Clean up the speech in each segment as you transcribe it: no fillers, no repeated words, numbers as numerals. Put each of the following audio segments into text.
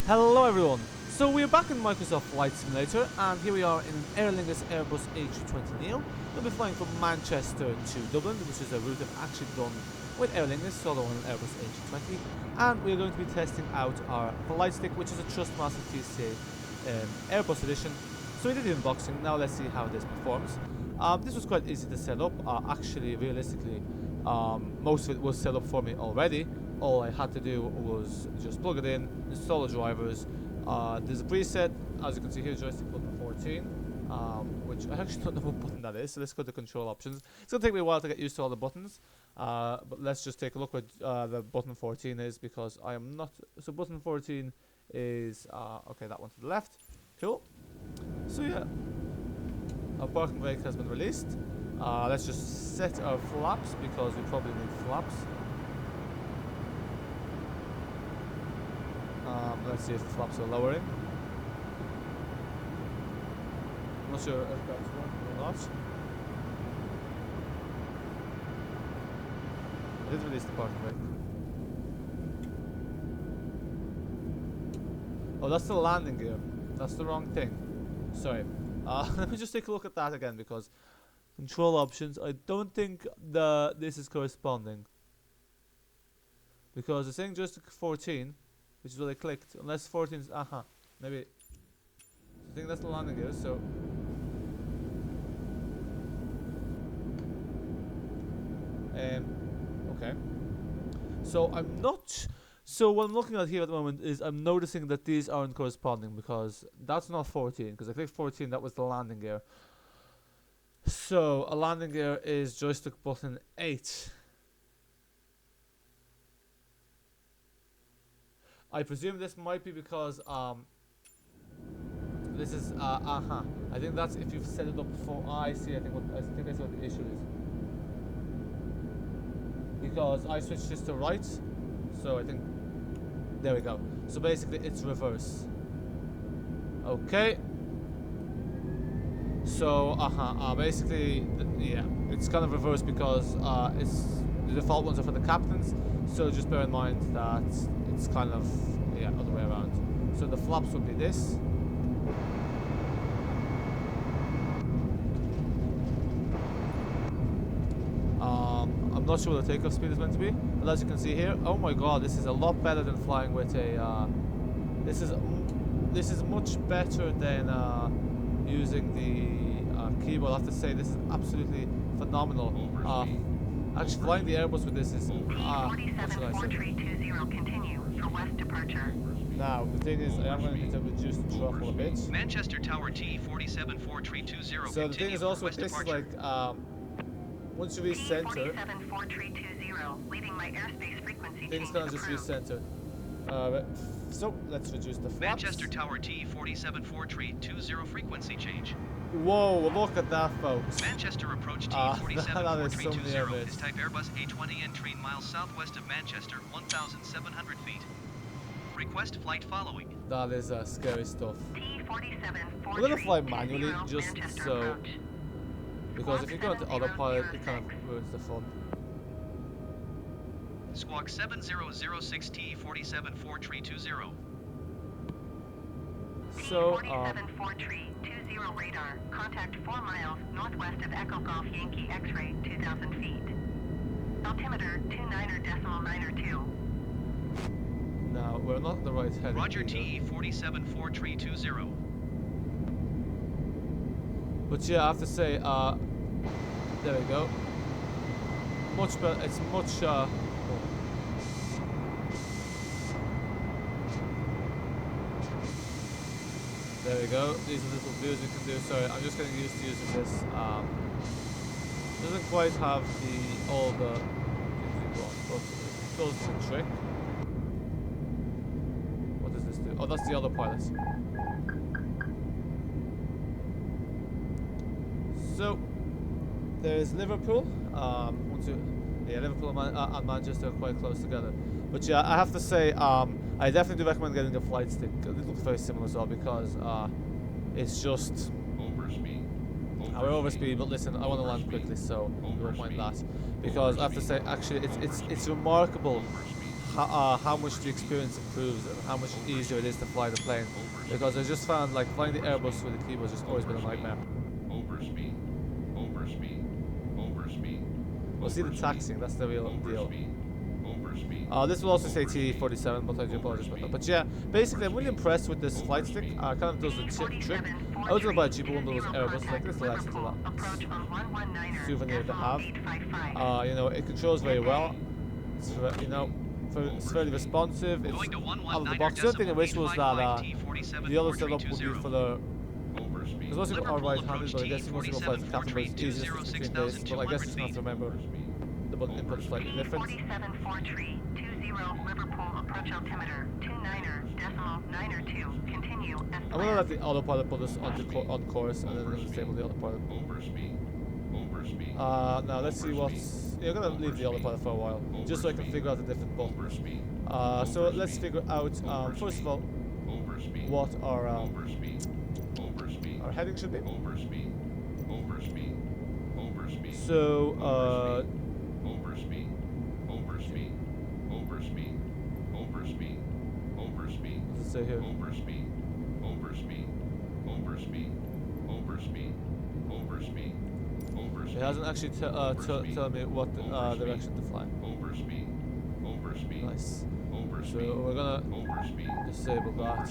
Hello everyone! So we are back in Microsoft Flight Simulator, and here we are in an Aer Lingus Airbus A320 Neo. We'll be flying from Manchester to Dublin, which is a route I've actually done with Aer Lingus, solo on an Airbus A320. And we're going to be testing out our flight stick, which is a Thrustmaster TCA Airbus edition. So we did the unboxing, now let's see how this performs. This was quite easy to set up. Actually, realistically, most of it was set up for me already. All I had to do was just plug it in, install the drivers. There's a preset, as you can see here, joystick button 14, which I actually don't know what button that is, so let's go to control options. It's going to take me a while to get used to all the buttons, but let's just take a look what the button 14 is, because I am not... So button 14 is... okay, that one to the left. Cool. So yeah, our parking brake has been released. Let's just set our flaps, because we probably need flaps. Let's see if the flaps are lowering. I'm not sure if that's working or not. I did release the parking brake. Oh, that's the landing gear. That's the wrong thing. Sorry. Let me just take a look at that again, because control options, I don't think this is corresponding. Because it's saying joystick 14, which is what I clicked, unless 14 is, maybe, I think that's the landing gear, so. Okay. So I'm not, so what I'm looking at here at the moment is I'm noticing that these aren't corresponding, because that's not 14, because I clicked 14, that was the landing gear. So a landing gear is joystick button 8. I presume this might be because this is I think that's if you've set it up before. I see. I think that's what the issue is, because I switched this to right, so I think there we go. So basically it's reverse. Okay. So basically yeah, it's kind of reverse because it's the default ones are for the captains. So just bear in mind that it's kind of, yeah, other way around. So the flaps would be this. I'm not sure what the takeoff speed is meant to be, but as you can see here, oh my god, this is a lot better than flying with a, this is much better than using the keyboard. I have to say, this is absolutely phenomenal. Actually, flying the Airbus with this is, what should I say? Continue for west departure. Now, the thing is, I am going to need to reduce the throttle a bit. Manchester Tower T474320. So the thing is also with this is like, once you reach center, leaving my airspace frequency things kind of just recenter. So let's reduce the flaps. Manchester Tower T474320 frequency change. Whoa, look at that, folks. Manchester approach T474320 is type Airbus A320 entering miles southwest of Manchester, 1,700 feet. Request flight following. That is scary stuff. T474320 We're gonna fly manually just Manchester so, approach. because if you go into autopilot, it kind of ruins the fun. Squawk 7006 T474320. So, T474320 radar. Contact 4 miles northwest of Echo Golf Yankee X-ray, 2,000 feet. Altimeter 29.902. now we're not the right heading. Roger either. T474320. But yeah, I have to say, there we go. Much better. It's much. There we go. These are little views we can do. Sorry, I'm just getting used to using this. Doesn't quite have all the things we want, but it does the trick. What does this do? Oh, that's the other pilot. So there's Liverpool. Liverpool and Manchester are quite close together. But yeah, I have to say, I definitely do recommend getting the flight stick. It looks very similar as well, because it's just we're over speed. But listen, I want to land quickly, so you won't mind that. Because I have to say, actually, it's remarkable how much the experience improves and how much easier it is to fly the plane. Because I just found like flying the Airbus with the keyboard has just always been a nightmare. Overspeed. Overspeed. Overspeed. We'll see the taxiing, that's the real deal. Overspeed. This will also say TE47, but I do apologize about that. But yeah, basically I'm really impressed with this flight stick. Kind of does the trick. I was gonna buy a cheaper one, but it was Airbus. Like this is actually a lot souvenir to have. You know, it controls very well. It's you know, it's fairly responsive. It's out of the box. The other thing I wish was that the other setup would be for the. Because most people are right-handed, but I guess most people fly the captain, but it's easier to between this. But I guess you just have to remember the button input is slightly different. 47 4-tree, 20 Liverpool approach altimeter, 29.902, continue as I'm gonna let the autopilot put us on course, and then I'm gonna disable the autopilot. Now let's see what's. Yeah, I'm gonna leave the autopilot for a while, just so I can figure out the different buttons. So let's figure out first of all what our heading should be. So what does it say here? It hasn't actually tell me what direction to fly. Nice. So we're gonna disable that.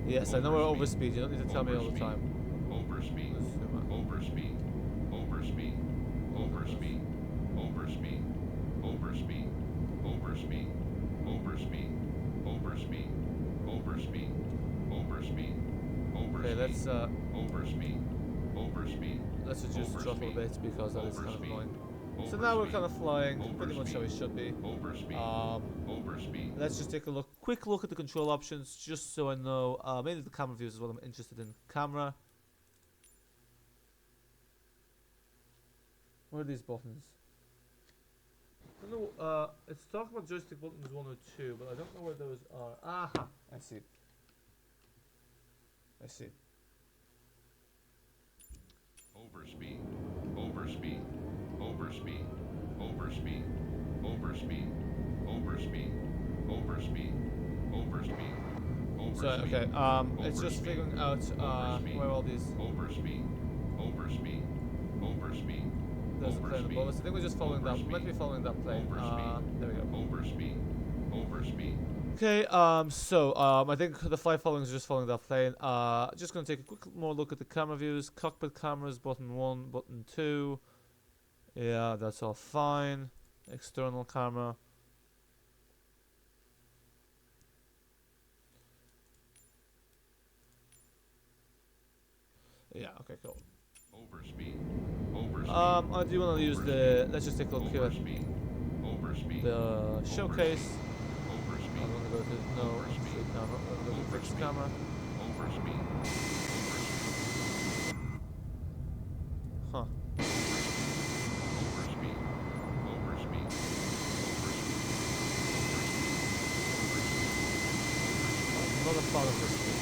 Yes, I know we're overspeed. You don't need to tell me all the time. Okay, let's reduce the throttle a bit because that is kind of annoying. So now we're kind of flying pretty much how we should be. Let's just take a quick look at the control options, just so I know. Mainly the camera views is what I'm interested in. Camera. What are these buttons? I don't know. It's talking about joystick buttons 1 or 2, but I don't know where those are. Aha! I see. I see. Overspeed. Overspeed. Overspeed. Overspeed. Overspeed. Overspeed. Overspeed. Overspeed. So okay, it's just figuring out where all these. Overspeed. Overspeed. Overspeed. There's a plane above us. I think we're just following that. Might be following that plane. There we go. Overspeed. Overspeed. Okay. So I think the flight following is just following that plane. Just gonna take a quick more look at the camera views. Cockpit cameras, button 1, button 2. Yeah, that's all fine. External camera. Yeah. Okay. Cool. Overspeed. Overspeed. I do want to use the. Let's just take a look here. Overspeed. Overspeed. The showcase. Overspeed. I'm gonna go to no straight camera. I'm gonna go to fixed camera. Overspeed. Huh. Overspeed. Overspeed. I'm not a fan of this speed.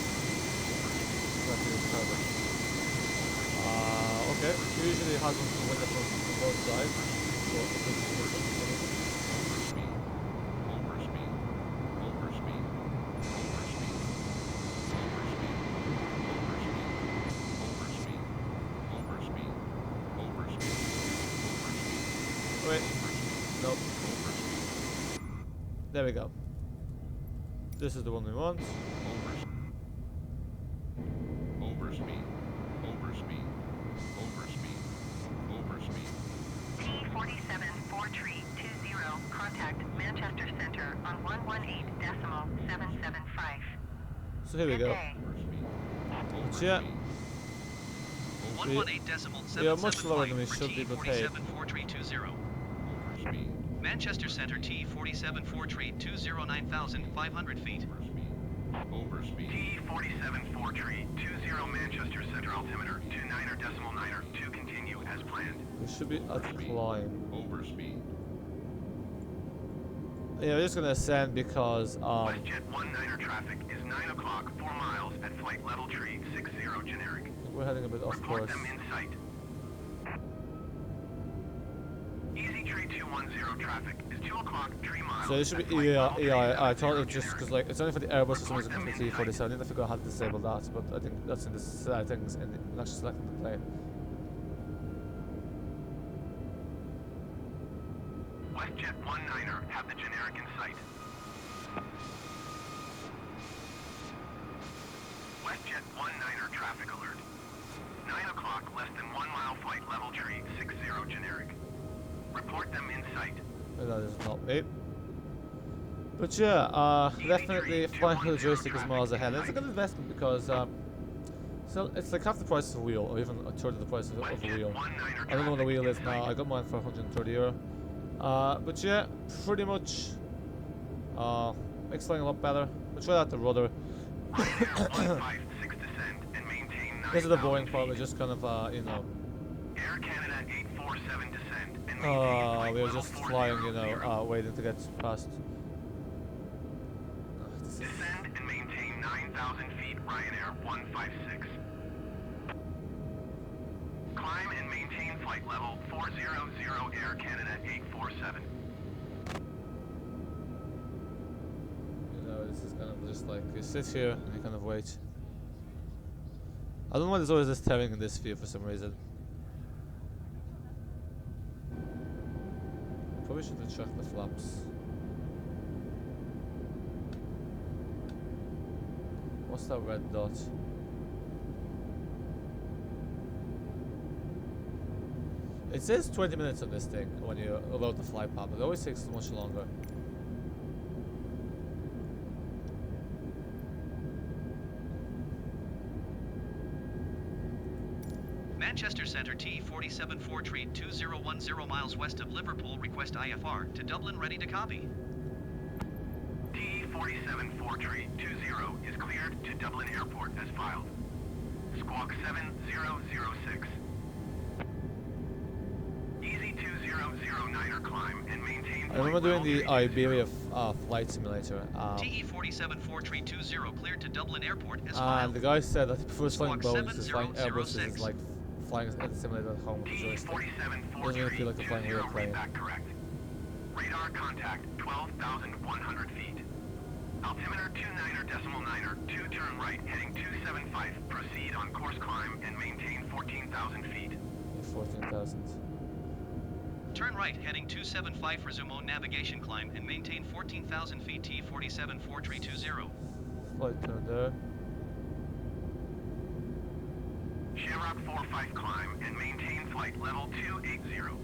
Okay. Usually it has one from both sides. So wait. Nope. There we go. This is the one we want. Overspeed. Overspeed. Overspeed. Overspeed. T47 4-tree 20, contact Manchester Center on 118.775. So here we Good go. day. Yeah. 118.775 We are much lower than we should be, but hey. Manchester Center T47 4-tree 209,500 feet. Overspeed. T47 4-tree 20 Manchester Center altimeter 29.902 continue as planned. We should be at climb. Overspeed. Yeah, we're just gonna ascend because WestJet 19er traffic is 9 o'clock, 4 miles at flight level tree 60 generic. we're heading a bit off Report course. them in sight. Easy tree 210 traffic is 2 o'clock, 3 miles. So it should at be flight level tree I thought 70 it just because generic. like it's only for the Airbus for some Report reason them for the in sight. T47. I didn't figure out how to disable that, but I think that's in the settings and actually selecting the plane. WestJet 19er have the generic in sight. WestJet 19er traffic alert. 9 o'clock, less than 1 mile flight level tree 60 generic. Report them in sight. That is not me. But yeah, definitely flying with the joystick is miles ahead. It's a good investment because so it's like half the price of a wheel, or even a third of the price of a wheel. I don't know what the wheel is now. I got mine for €130. But yeah, pretty much makes flying a lot better. We'll try out the rudder. This is the boring part. We're just kind of you know. Air Canada 847 descend and maintain flight We're level just 40 flying, you know, zero. waiting to get past. Descend and maintain 9,000 feet, Ryanair 156. Climb and maintain flight level 400 Air Canada 847. You know, this is kind of just like you sit here and you kind of wait. I don't know why there's always this tearing in this view for some reason. Probably should have checked the flaps. What's that red dot? It says 20 minutes on this thing when you load the flight path, but it always takes much longer. Manchester Centre T47 tree 2010 miles west of Liverpool. Request IFR to Dublin, ready to copy. T47 tree 20 is cleared to Dublin Airport as filed. Squawk 7006. Easy 2009er climb and maintain. I remember doing the Iberia flight simulator. TE47 tree 20 cleared to Dublin Airport as And filed. the guy said that he prefers flying Squawk Boeings to flying Airbuses. 7006. Is like flying at the simulator at home with the joystick. T47 Doesn't really feel like a flying real 20 plane. readback correct. Radar contact 12,100 feet. Altimeter 29er decimal 9er, 2 turn right, heading 275. Proceed on course climb and maintain 14,000 feet. 14,000. Turn right, heading 275, resume on navigation climb and maintain 14,000 feet. T47 tree 20. Flight turn there. Shamrock 45 climb and maintain flight level 280.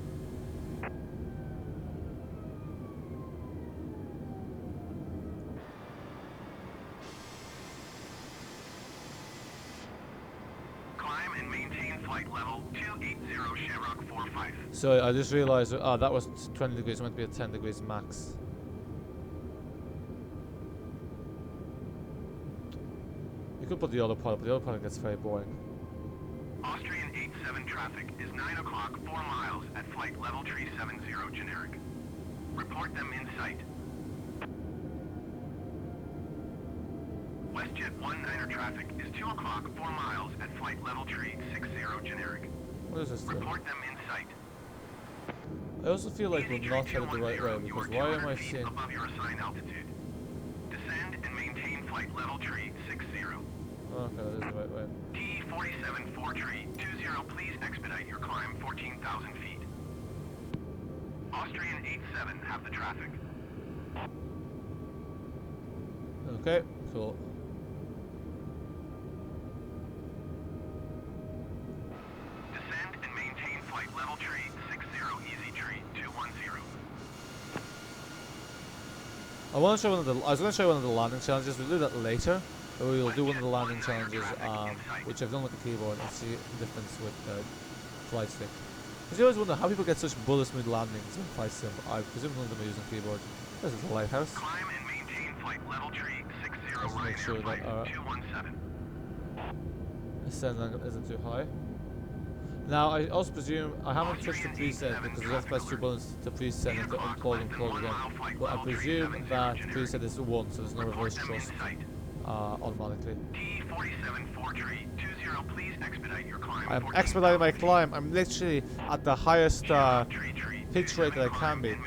Climb and maintain flight level 280 Shamrock 45. So I just realized that was 20 degrees, meant to be at 10 degrees max. You could put the other part, but the other part gets very boring. Austrian 87 traffic is 9 o'clock, 4 miles at flight level tree 70 generic. Report them in sight. WestJet 19er traffic is 2 o'clock, 4 miles at flight level tree 60 generic. What is this thing? Report them in sight. I also feel like we're not headed the right way, because why am I seeing... Above your assigned altitude. Descend and maintain flight level tree 60. Okay, that is the right way. T47 tree 20, please expedite your climb 14,000 feet. Austrian 87 have the traffic. Okay, cool. Descend and maintain flight level tree 60, easy tree 210. I want to show one of the. I was going to show one of the landing challenges. We'll do that later. But we will do one of the landing challenges, which I've done with the keyboard, and see the difference with the flight stick. Because you always wonder how people get such bullet smooth landings in flight sim. I presume none of them are using keyboard. This is the lighthouse. Climb and maintain flight level tree 60, Let's make sure Ryanair that flight 217. ascend angle isn't too high. Now, I also presume I haven't touched the preset because you have to press 2 buttons to preset and to unplug and plug again. But I presume that the preset is 1, so there's no reverse thrust automatically. I'm expediting my climb. I'm literally at the highest pitch rate that I can be.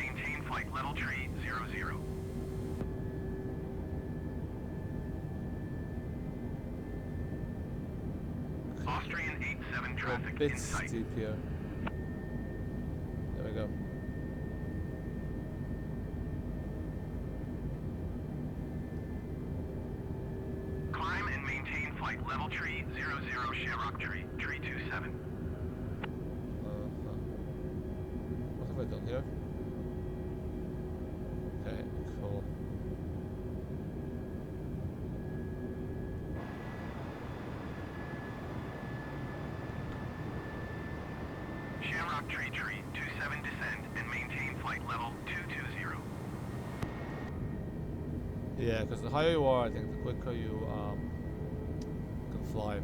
A bit steep here. There we go. Climb and maintain flight level tree 00 Shamrock tree 27. What have I done here? Okay, cool. Shamrock tree 27 descend and maintain flight level 220. Yeah, because the higher you are, I think the quicker you can fly.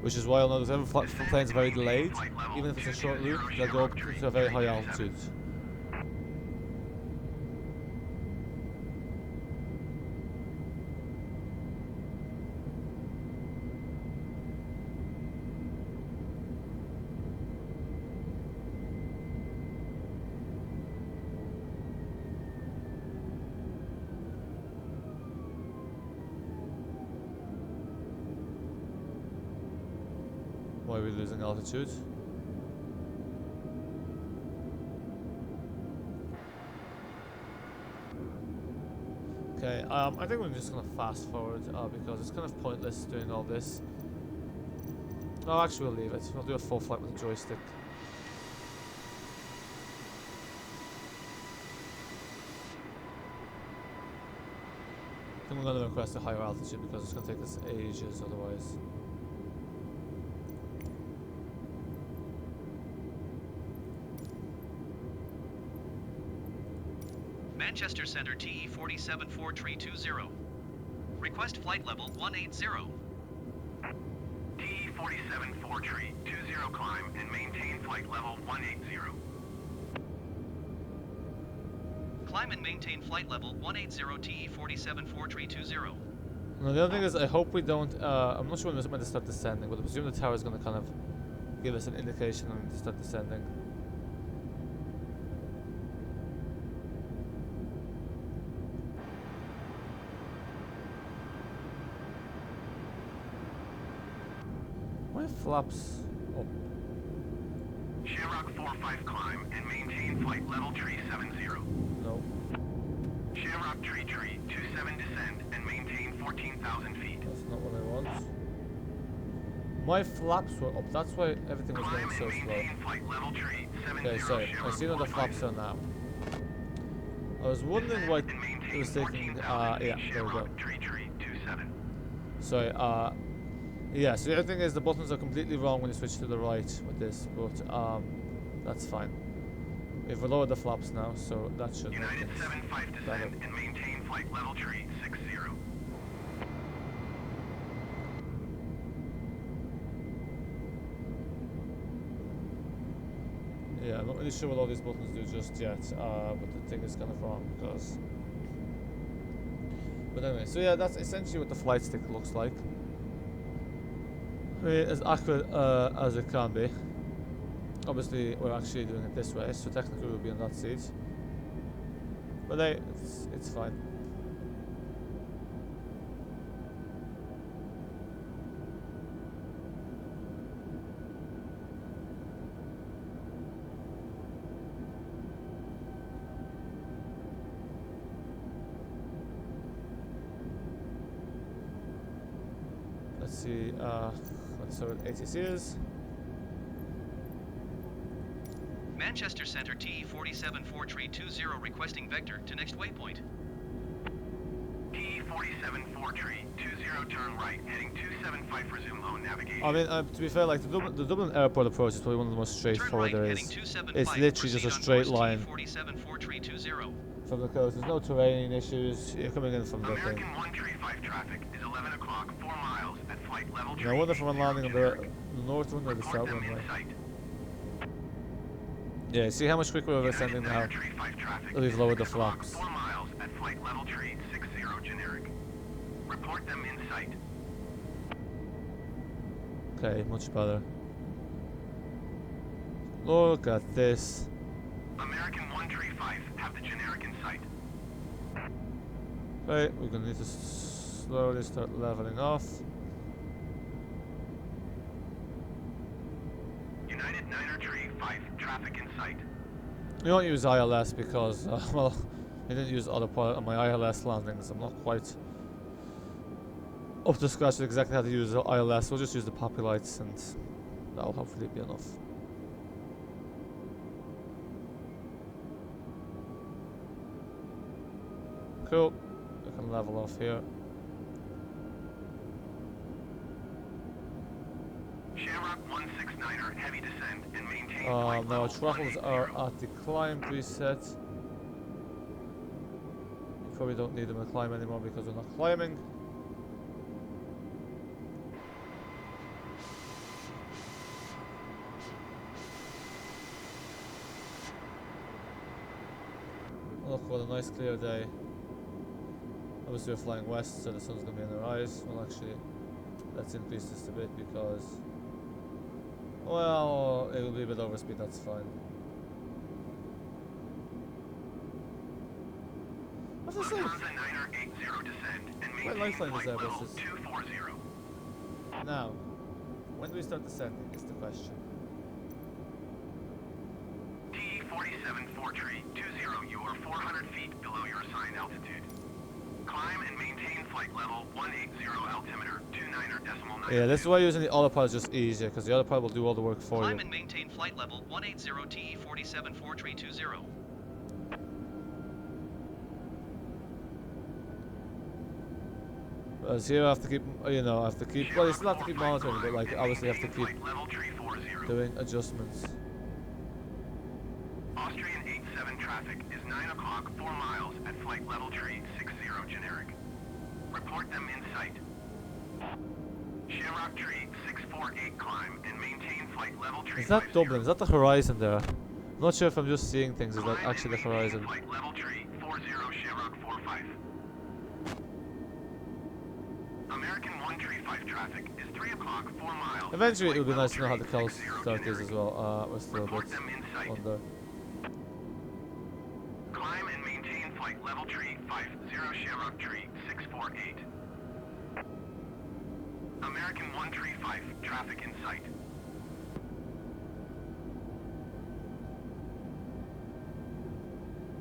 Which is why you'll notice every plane's very delayed. Even if it's a short loop, they'll go up to a very high altitude. Why are we losing altitude? Okay, I think we're just gonna fast forward because it's kind of pointless doing all this. Oh, actually we'll leave it. We'll do a full flight with the joystick. I think we're gonna request a higher altitude because it's gonna take us ages otherwise. Manchester Center TE 474 tree 20. Request flight level 180. TE 474 tree 20 climb and maintain flight level 180. Climb and maintain flight level 180 TE 474 tree 20. Now the other thing is, I hope we don't. I'm not sure when to start descending, but I presume the tower is going to kind of give us an indication when to start descending. My flaps up. Shamrock 45 climb and maintain flight level tree 70. No. Shamrock tree 27 descend and maintain 14,000 feet. That's not what I want. My flaps were up, that's why everything was going so slow. Okay, so I see where the flaps are now. I was wondering why it was taking, yeah, there we go. So, yeah, so the other thing is the buttons are completely wrong when you switch to the right with this, but that's fine. We've lowered the flaps now, so that should make United things 75 better. descend and maintain flight level tree 60. Yeah, I'm not really sure what all these buttons do just yet, but the thing is kind of wrong because... But anyway, so yeah, that's essentially what the flight stick looks like. I mean, as accurate as it can be. Obviously, we're actually doing it this way, so technically we'll be on that seat. But hey, it's fine. Let's see, let's start with ATCs. Manchester Center TE 474 tree 20 requesting vector to next waypoint. TE 474 tree 20 turn right, heading 275 resume on navigation. I mean, to be fair, like the Dublin airport approach is probably one of the most straightforward there is. It's literally just a straight line from the coast. There's no terrain issues. You're coming in from the thing. American 135 traffic is 11 o'clock, 4 miles at flight level Now, I wonder if I'm landing on generic. the north one or the Report south them one. in Right? sight. Yeah, see how much quicker we're United ascending now. 935 traffic We've is lowered the 6 o'clock, flaps. 4 miles at flight level tree 60 generic. Report them in sight. Okay, much better. Look at this. American 135 have the generic in sight. Right, we're gonna need to slowly start leveling off. United 935 traffic in sight. We don't use ILS because, well, I didn't use autopilot on my ILS landings. I'm not quite up to scratch with exactly how to use ILS. We'll just use the poppy lights and that'll hopefully be enough. Cool. We can level off here. Shamrock 169er heavy descent and maintain Now flight our level throttles are 180. at the climb preset. Probably don't need them to climb anymore because we're not climbing. Look, what a nice clear day. Obviously we're flying west, so the sun's going to be in our eyes. Well, actually, let's increase this a bit because, well, it will be a bit overspeed, that's fine. What's this thing? Lufthansa 980 descend and Quite maintain lifeline flight is level Airbus. 240. Now, when do we start descending is the question. TE-47 Fortree 20, you are 400 feet below your assigned altitude. Climb and maintain flight level 180 altimeter 29.9. Yeah, this is why using the autopilot is just easier, because the autopilot will do all the work for Climb you. and maintain flight level 180 TE-47 Fortree 20. Whereas here I have to keep, you know, I have to keep, well, you still have to keep monitoring, but like, obviously you have to keep Flight level 340. doing adjustments. Austrian 87 traffic is 9 o'clock, 4 miles at flight level tree 60 generic. Report them in sight. Shamrock tree 648 climb and maintain flight level tree Is that 50. Dublin? Is that the horizon there? I'm not sure if I'm just seeing things, is that Climb actually the and maintain horizon? Flight level tree 40 Shamrock 45. American 135 traffic is 3 o'clock, 4 miles. Eventually it would be Flight nice to know how the level coast tree 60 start is as generic. well. We're still a Report bit them in sight. under. Climb and maintain flight level tree 50 Shamrock tree 648. American 135 traffic in sight.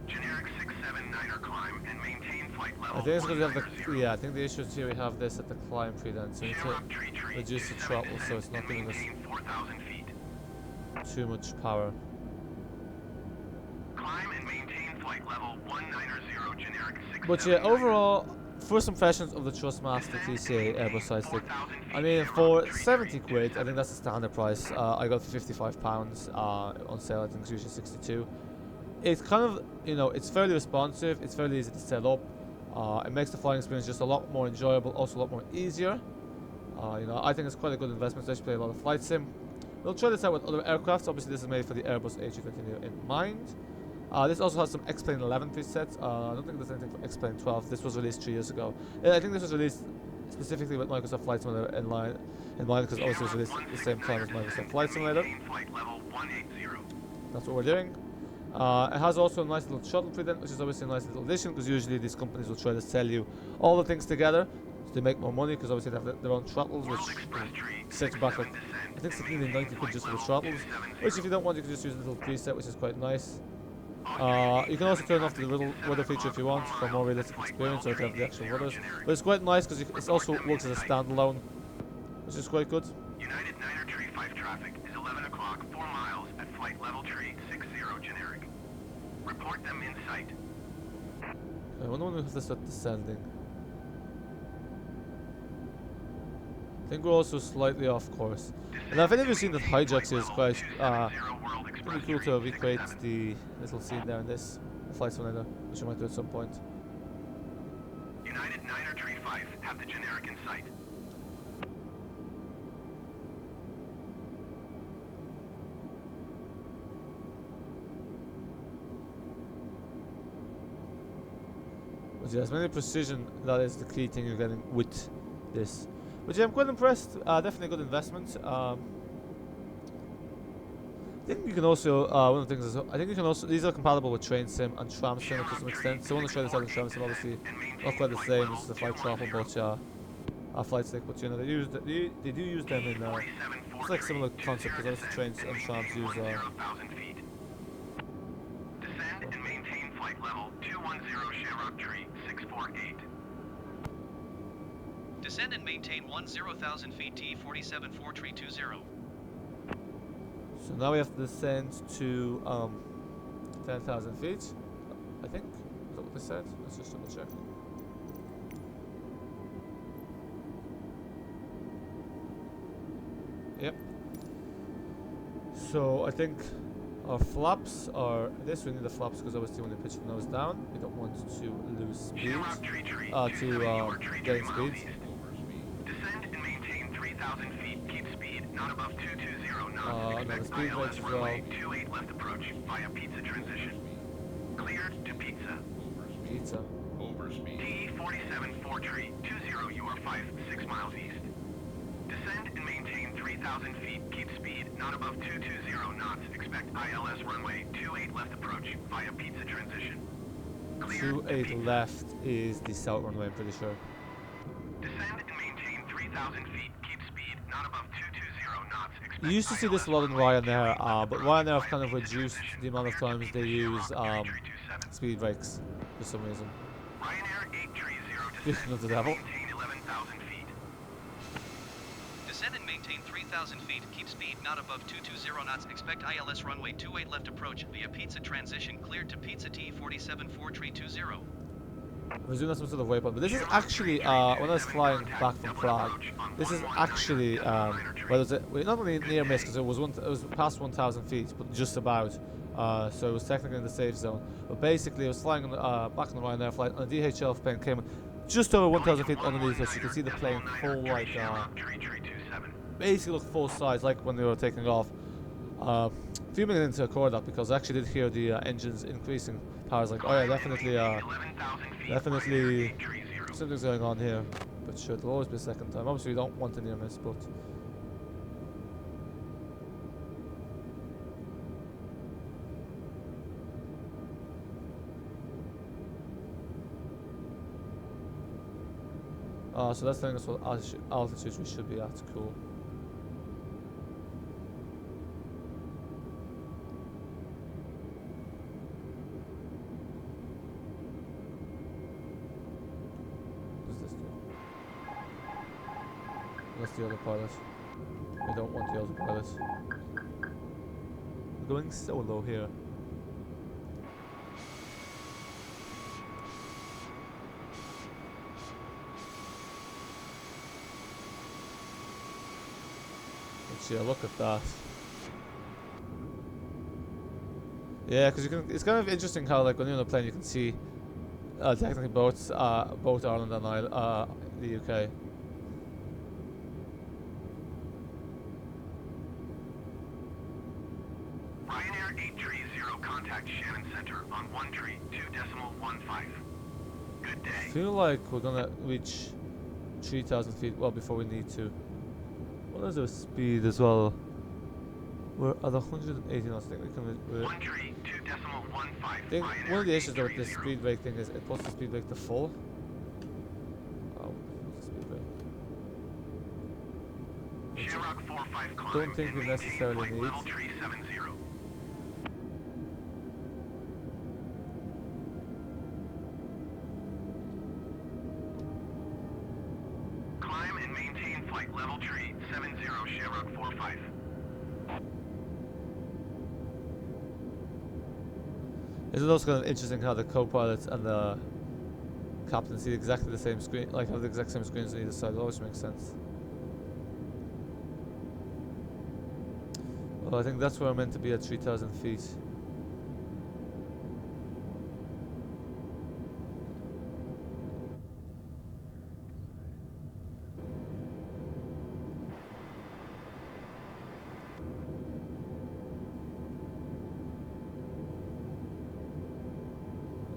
Generic 679er climb and maintain flight level. I think it's because we have 190. the, yeah, I think the issue is here we have this at the climb pre then, so we need Shamrock to tree reduce the 27 throttle so it's descent not and giving us maintain 4,000 feet. too much power. Climb and maintain flight level 190 generic 679er. But yeah, overall, first impressions of the Thrustmaster TCA Airbus Sidestick. I mean, for 70 quid, I think that's the standard price. I got for £55 on sale. I think it's usually 62. It's kind of, you know, it's fairly responsive. It's fairly easy to set up. It makes the flying experience just a lot more enjoyable, also a lot more easier. You know, I think it's quite a good investment, especially play a lot of flight sim. We'll try this out with other aircrafts. Obviously, this is made for the Airbus A320 Neo in mind. This also has some X-Plane 11 presets. I don't think there's anything for X-Plane 12. This was released 3 years ago. I think this was released specifically with Microsoft Flight Simulator in mind, because obviously it was released at the same time as Microsoft Flight Simulator. That's what we're doing. It has also a nice little shuttle predent, which is obviously a nice little addition, because usually these companies will try to sell you all the things together so they make more money, because obviously they have their own throttles, which set you back like, I think it's nearly 90 quid just for the throttles, which if you don't want, you can just use a little preset, which is quite nice. You can also turn off the little rudder feature if you want for a more realistic experience, or if you have the actual rudders. But it's quite nice because it also works as a standalone, which is quite good. United 9er Tree 5 traffic is 11 o'clock, 4 miles at flight level tree 60 generic. Report them in sight. I wonder when we have to start descending. I think we're also slightly off course. And I've never seen that hijacks is quite pretty cool to recreate the little scene there in this. flight simulator, which we might do at some point. United 9er Tree 5, have the generic in sight. But yeah, as many precision, that is the key thing you're getting with this. But yeah, I'm quite impressed. Definitely a good investment. I think you can also, one of the things is, I think you can also, these are compatible with train sim and tram sim to some extent. So I want to try this out in tram sim, obviously not quite the same as the flight truffle, but flight stick. But you know, they do use them in, it's like similar concept because obviously trains and trams use, Descend and maintain flight level 210 Shamrock Tree 648. Descend and maintain 10,000 feet T47 4320. so now we have to descend to 10,000 feet, I think. Is that what they said? Let's just double check. Yep. So I think our flaps are this. We need the flaps because obviously when we pitch the nose down, we don't want to lose speed. Shamrock Tree To gain speed. Descend and maintain 3,000 feet. Keep speed not above 220 knots. No, the Expect speed ILS rates as well. runway 28 left approach via pizza transition. Cleared to pizza. Pizza. T47 4 20, you are 6 miles east. Descend and maintain 3,000 feet. Keep speed not above 220 knots. Expect ILS runway 28 left approach via pizza transition. Cleared to 28 pizza. left is the south runway, I'm pretty sure. Descend and maintain 3,000 feet. Keep speed not above 220 knots. Expect You used to see this a lot in Ryanair, but Ryanair have kind of reduced the amount of times they use speed brakes for some reason. Ryanair 830 Speaking of the descend and devil. maintain 11,000 feet. Descend and maintain 3,000 feet. Keep speed not above 220 knots. Expect ILS runway 28 left approach via pizza transition. Cleared to pizza T47 4320. Resume some sort of waypoint, but this is actually when I was flying back from Prague. This is actually well, not only near miss because it was past 1,000 feet, but just about. So it was technically in the safe zone. But basically, I was flying on, back on the Ryanair flight, and a DHL plane came just over 1,000 feet underneath us. You can see the plane full like basically looked full size, like when they were taking off. A few minutes into record that because I actually did hear the engines increasing powers. Like, oh yeah, definitely something's going on here. But sure, there'll always be a second time. Obviously, we don't want a near miss, but. So that's telling us what altitude we should be at. Cool. What does this do? That's the other pilot. We don't want the other pilot. We're going so low here. Yeah, look at that. Yeah, because you can. It's kind of interesting how, like, when you're on a plane, you can see technically both Ireland and the UK. Ryanair 830, contact Shannon Center on 132.15. Good day. I feel like we're gonna reach 3,000 feet well before we need to. What is our speed as well? We're at 180 knots. I think we can. I 132.15. think one of the issues though with this speed brake thing is it puts the speed brake to full. Oh, what's the speed brake? Shamrock 45 climb Don't think and we maintain necessarily flight need. level 370. Climb and maintain flight level 370 Shamrock 45. It's also kind of interesting how the co-pilots and the captain see exactly the same screen, like have the exact same screens on either side. It always makes sense. Well, I think that's where I'm meant to be at 3,000 feet.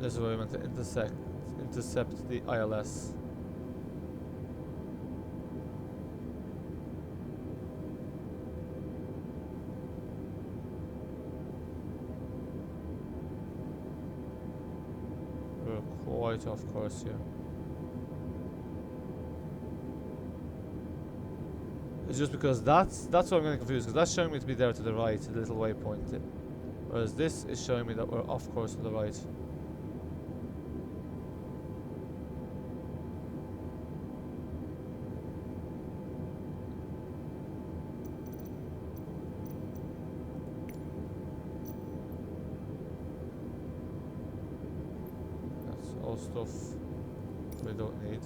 This is where we meant to intercept the ILS. We're quite off course here. It's just because that's what I'm getting confused, because that's showing me to be there to the right, the little waypoint, whereas this is showing me that we're off course to the right. That's all stuff we don't need.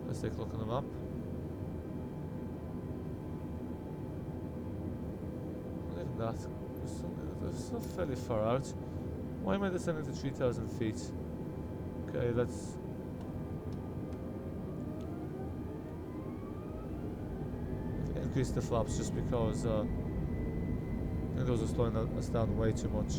Let's take a look on the map. Not even that. They're still fairly far out. Why am I descending to 3,000 feet? Okay, let's... increase the flaps just because I think those are slowing us down way too much.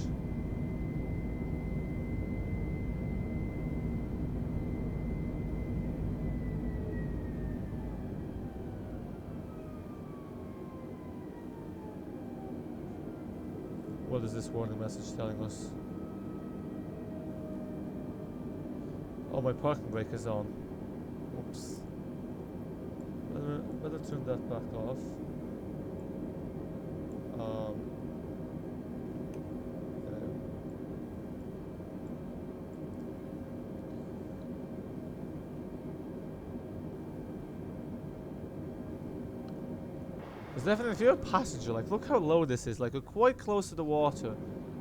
What is this warning message telling us? Oh, my parking brake is on. Oops. Better turn that back off. Okay. There's definitely, if you're a passenger, like, look how low this is. Like, we're quite close to the water,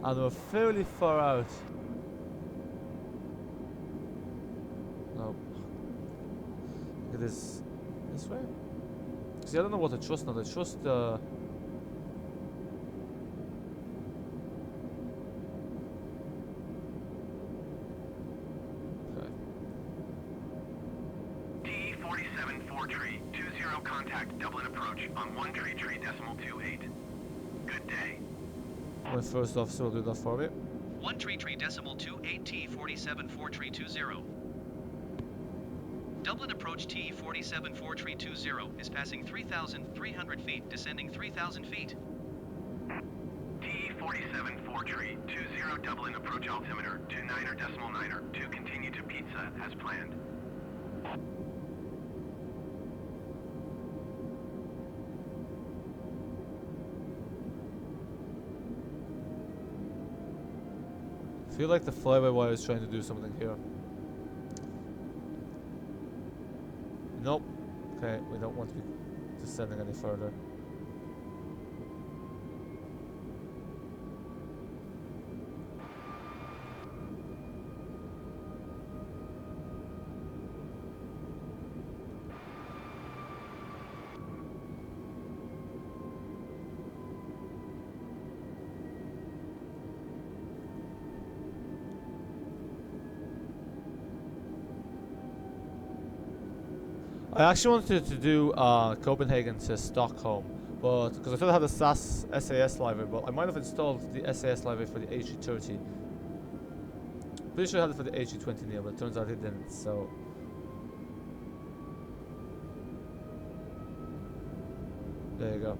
and we're fairly far out. No. It is this way? See, I don't know what to trust now. I trust okay. TE-47 tree, 20 contact Dublin approach on 133.28. Good day. My first officer will do that for me. 133.28 T-47 4320. Dublin approach T-47 4320 is passing 3,300 feet, descending 3,000 feet. TE-47 tree, 20 Dublin approach altimeter 29.9 to continue to pizza as planned. I feel like the fly-by-wire is trying to do something here. Nope. Okay, we don't want to be descending any further. I actually wanted to do Copenhagen to Stockholm, but because I thought I had a SAS library, but I might have installed the SAS library for the A330. Pretty sure I had it for the A320 Neo, but it turns out it didn't, so... There you go.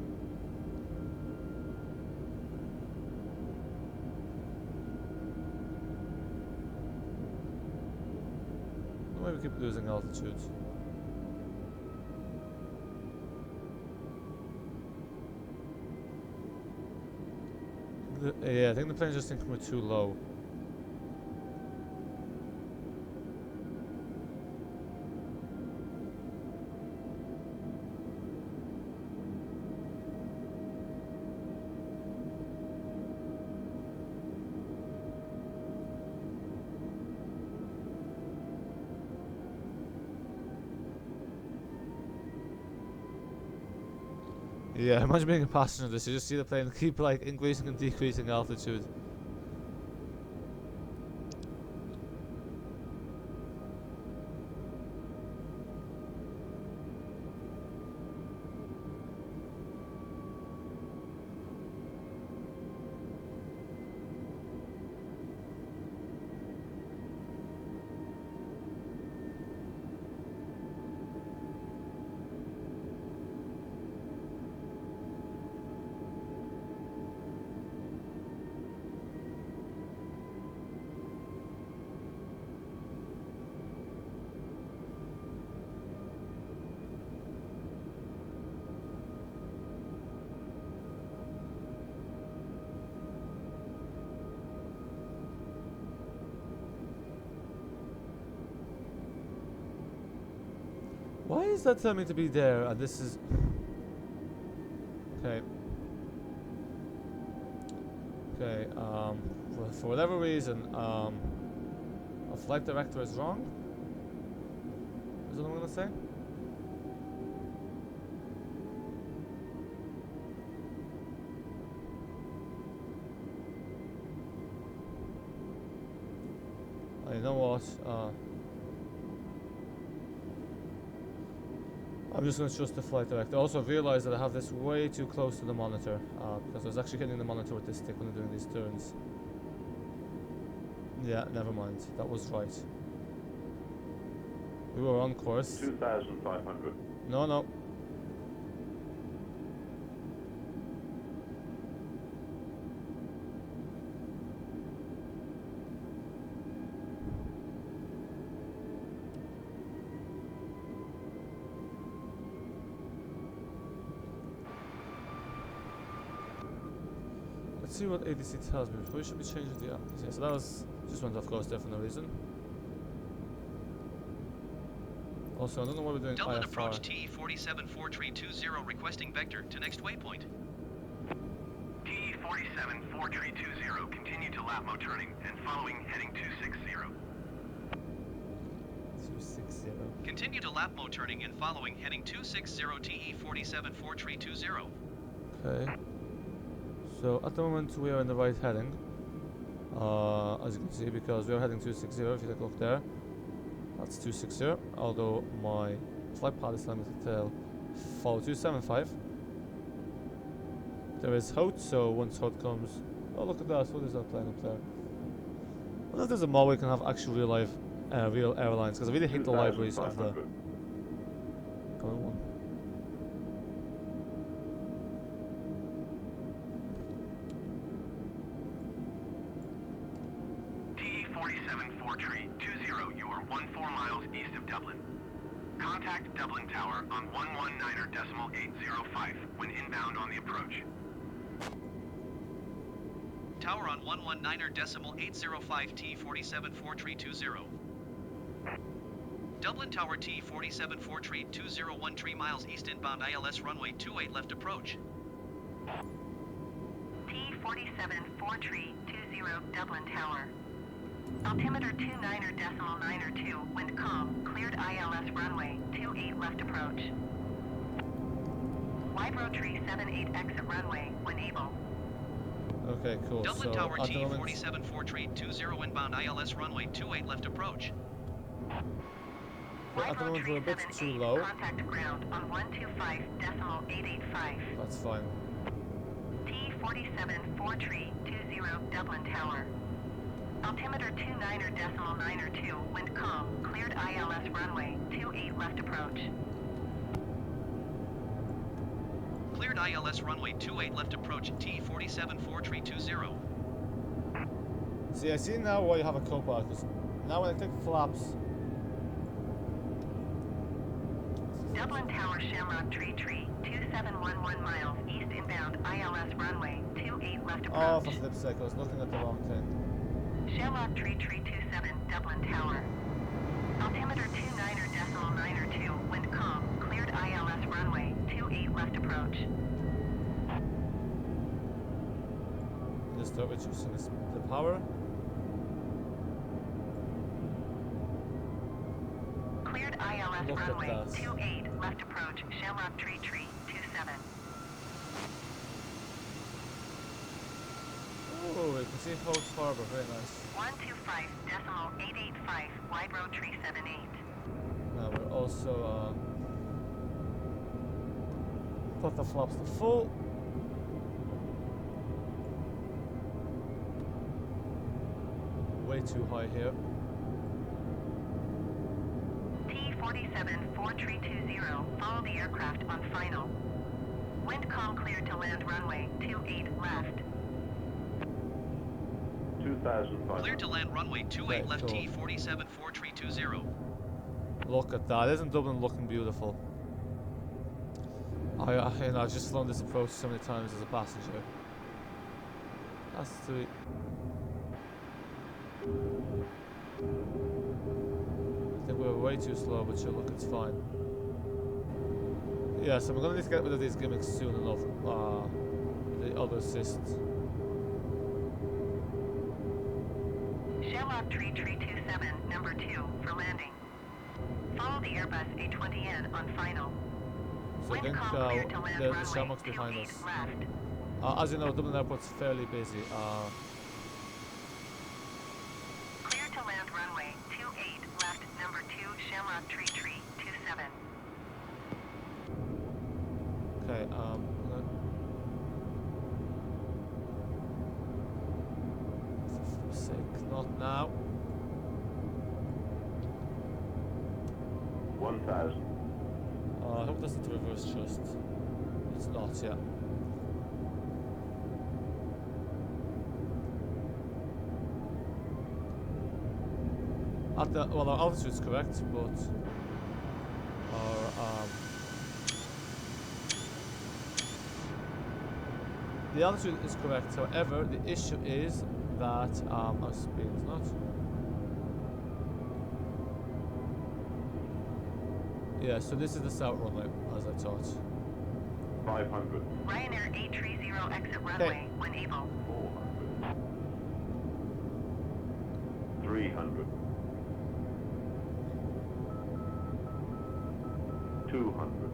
Why we keep losing altitude? Yeah, I think the plane just thinks we're too low. Yeah, imagine being a passenger this, you just see the plane keep like increasing and decreasing altitude. Why is that telling me to be there? And this is... Okay. Okay, for whatever reason, a flight director is wrong. Is that what I'm gonna say? You know what? I'm just going to trust the flight director. Also, I've realised that I have this way too close to the monitor because I was actually hitting the monitor with this stick when I'm doing these turns. Yeah, never mind. That was right. We were on course. 2,500. No, no. Let's see what ADC tells me. We should be changing the yeah, so that was just went off course there for no reason. Also, I don't know what we're doing. Dublin IFR. approach TE474320 requesting vector to next waypoint. TE474320, continue to lap mode turning and following heading 260. 260. Continue to lap mode turning and following heading 260 TE474320. Okay. So at the moment we are in the right heading, as you can see, because we are heading 260. If you take a look there, that's 260. Although my flight path is telling me to tail follow 275. There is HOT, so once HOT comes, oh look at that! What is that plane up there? I wonder if there's a mod where we can have actual real airlines, because I really hate the libraries of the current one. TE474320, you are 14 miles east of Dublin. Contact Dublin Tower on 119.805 when inbound on the approach. Tower on 119.805 T474320. Dublin Tower T474320 13 miles east inbound ILS runway 28 left approach. T474320 Dublin Tower. Altimeter 29.902, wind calm, cleared ILS runway 28 left approach. Wide rotary 78 exit runway when able. Okay, cool. Dublin so Tower at the moment, T474320 inbound ILS runway 28 left approach. at the moment we're a bit too low. Contact ground on 125.885. That's fine. T474320 Dublin Tower. Altimeter 29.902, wind calm, cleared ILS runway 28 left approach. Cleared ILS runway 28 left approach T474320. See, I see now why you have a co-pilot, because now when I take flaps, Dublin Tower Shamrock Tree 2711 miles east inbound ILS runway 28 left oh, approach. for flip's sake, I was looking at the wrong thing. Shamrock Tree 27 Dublin Tower. Altimeter 29.902, wind calm, cleared ILS runway 28 left approach. Just start reducing the power. Cleared ILS Look at runway that. 28 left approach, Shamrock Tree 27. Oh, you can see Host Harbor, very nice. 125.885, wide road tree 78. Now we're also put the flaps to full. Way too high here. T474320, follow the aircraft on final. Wind calm cleared to land runway 28 left. 2,500. Cleared to land runway 28 Okay, left cool. T474320. Look at that! Isn't Dublin looking beautiful? I've just flown this approach so many times as a passenger. That's sweet. I think we were way too slow, but sure, look, it's fine. Yeah, so we're gonna need to get rid of these gimmicks soon enough. The other assists. Shamrock Tree 27, number 2, for landing. Follow the Airbus A320 on final. So I Wind think calm clear to land the runway Shamrock's behind 28 us. left. As you know, Dublin Airport's fairly busy. Clear to land runway 28 left, number 2, Shamrock Tree 27. Okay, for sake, not now. 1,000. I hope that's not the reverse thrust. It's not, yeah. Well, our altitude's correct, but our the altitude is correct. However, the issue is that our speed is not. Yeah, so this is the south runway, as I thought. 500. Ryanair 830 exit runway when able. 400. 300. 200.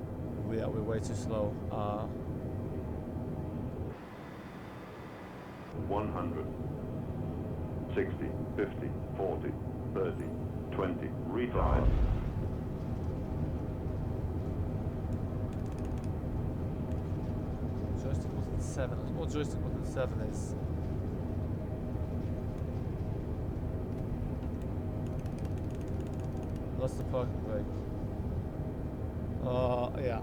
Yeah, we're way too slow. 100. 60. 50. 40. 30. 20. Retard. Joystick button 7. I don't know what joystick button 7 is. That's the parking brake. Yeah.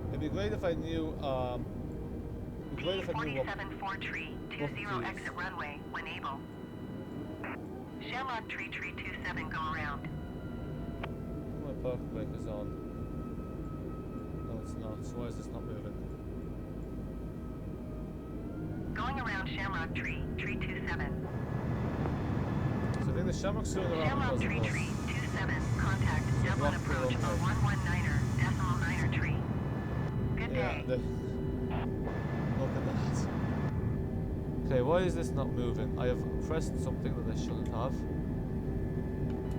It'd be great if I knew. It'd be great if I knew what. T47 4 tree 20 exit runway when able. Shamrock Tree 27 go around. My parking brake is on. No, it's not. So why is this not moving? Going around Shamrock Tree 27. So I think the Shamrock's going around Shamrock because Tree of us. 27. Contact Dublin block approach below on me. 119er decimal 9er tree. Good Yeah, day. look at that. Okay, why is this not moving? I have pressed something that I shouldn't have.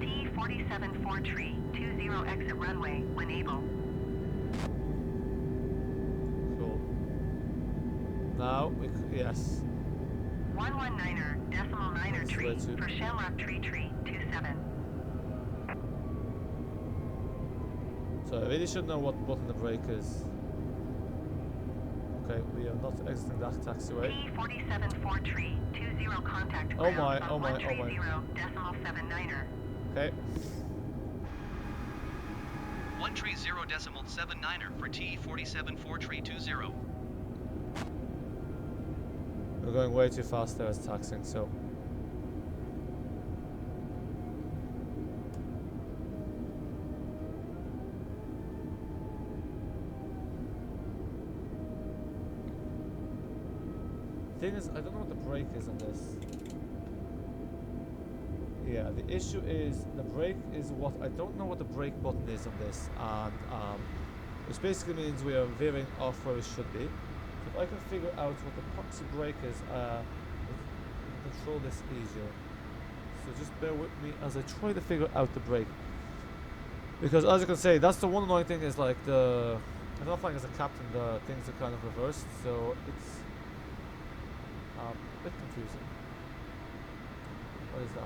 T47 4 tree 20 exit runway when able. Cool. Now, yes. 119er decimal 9er That's tree way too- for Shamrock Tree 27. So I really should know what button the brake is. Okay, we are not exiting that taxiway. T47 4 tree 20 contact Oh ground my, on oh my, oh my. 130 decimal 79er. Okay. 130 decimal 79er for T47 4 20. We're going way too fast there as taxiing, so. Thing is, I don't know what the brake is on this. Yeah, the issue is the brake is what I don't know what the brake button is on this, and which basically means we are veering off where we should be. So if I can figure out what the proxy brake is, we can control this easier. So just bear with me as I try to figure out the brake. Because as you can say, that's the one annoying thing is like I'm not flying as a captain, the things are kind of reversed, so it's a bit confusing. What is that?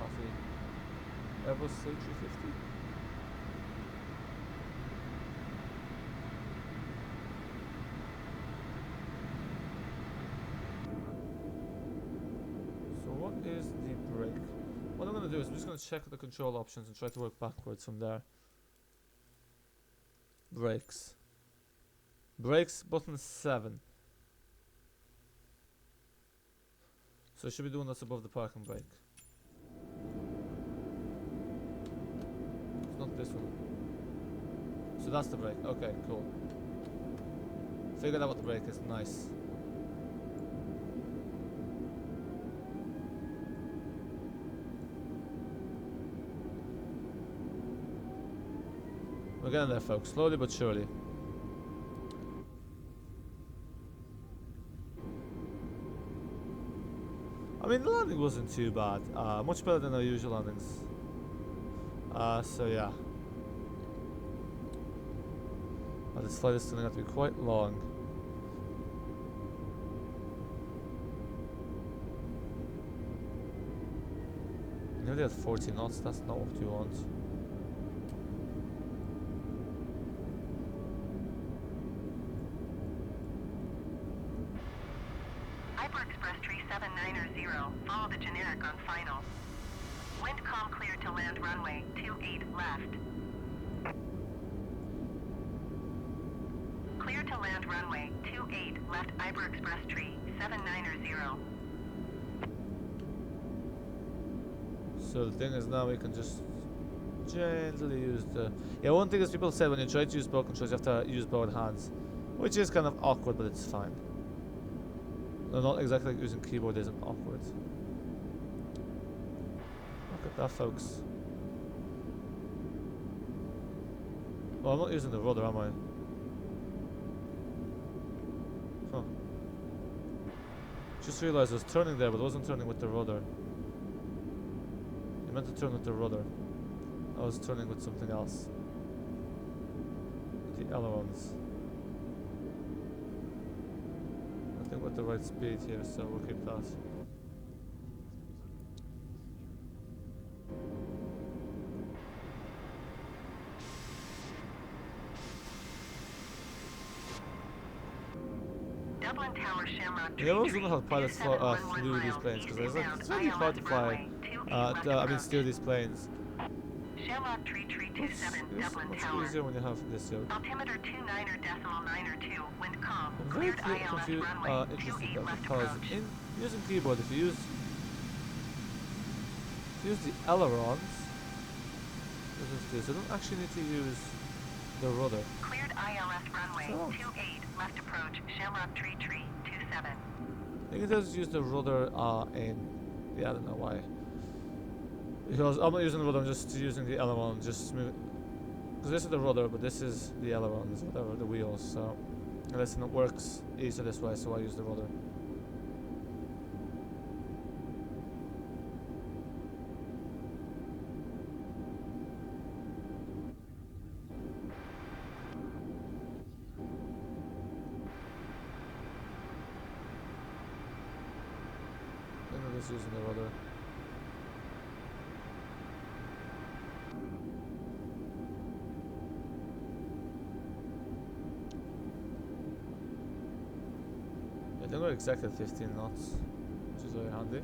The Airbus A320? So what is the brake? What I'm going to do is I'm just going to check the control options and try to work backwards from there. Brakes. Brakes, button 7. So I should be doing this above the parking brake. It's not this one. So that's the brake. Okay, cool. Figured out what the brake is. Nice. We're getting there, folks. Slowly but surely. I mean, the landing wasn't too bad. Much better than our usual landings. So yeah. This flight is turning out to be quite long. Nearly at 40 knots, that's not what you want. Hyper Express Tree 790, follow the generic on final. Wind calm clear to land runway 28 left. Clear to land runway 28 left Hyper Express Tree 790. So the thing is now we can just gently use the... Yeah, one thing is people say when you try to use bow controls you have to use both hands. Which is kind of awkward, but it's fine. No, not exactly like using keyboard isn't awkward. Look at that, folks. Oh, I'm not using the rudder, am I? Huh. Just realized I was turning there, but I wasn't turning with the rudder. I meant to turn with the rudder. I was turning with something else. With the ailerons. I think we're at the right speed here, so we'll keep that. Dublin Tower Shamrock Yeah, I always wonder how pilots flew these planes, because it's really hard to fly, steer these planes. Shamrock Tree 327 Dublin Much Tower. easier when you have this, yo. Altimeter 29.92, wind calm, I'm very cleared ILS runway interested 28 though, left because approach. in using keyboard, if you use the ailerons, you don't actually need to use the rudder. Cleared ILS runway So- 28 left approach, Shamrock Tree 27. I think it does use the rudder yeah, I don't know why. Because I'm not using the rudder, I'm just using the aileron, just move it. Because this is the rudder, but this is the ailerons, whatever, the wheels, so... Listen, it works easier this way, so I use the rudder. I think I'm just using the rudder. I think we're exactly at 15 knots, which is very handy.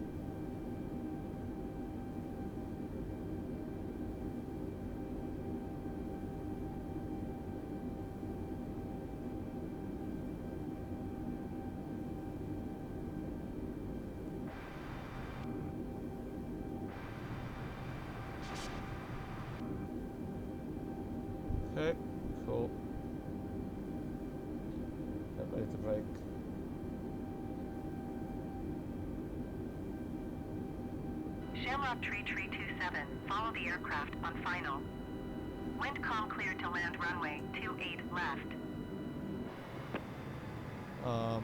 Okay, cool. Get ready to brake. Shamrock Tree 327, follow the aircraft on final. Wind calm clear to land runway 28 left. Yeah,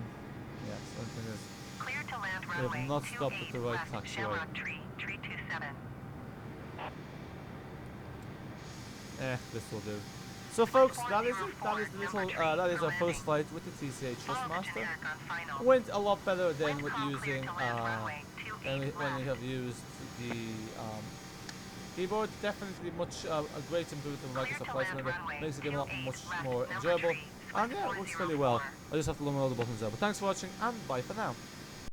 so the thing is, Clear to land have runway not stopped at 28 the right left, taxiway. Shamrock Tree 327. this will do. So folks, that is it. That is the little, that is our first flight with the TCA Thrustmaster. Went a lot better than with using, when we have used the keyboard. Definitely much a great improvement on Microsoft Flight Simulator. Makes the game a lot much more enjoyable. And yeah, it works fairly well. I just have to learn all the buttons there. But thanks for watching, and bye for now.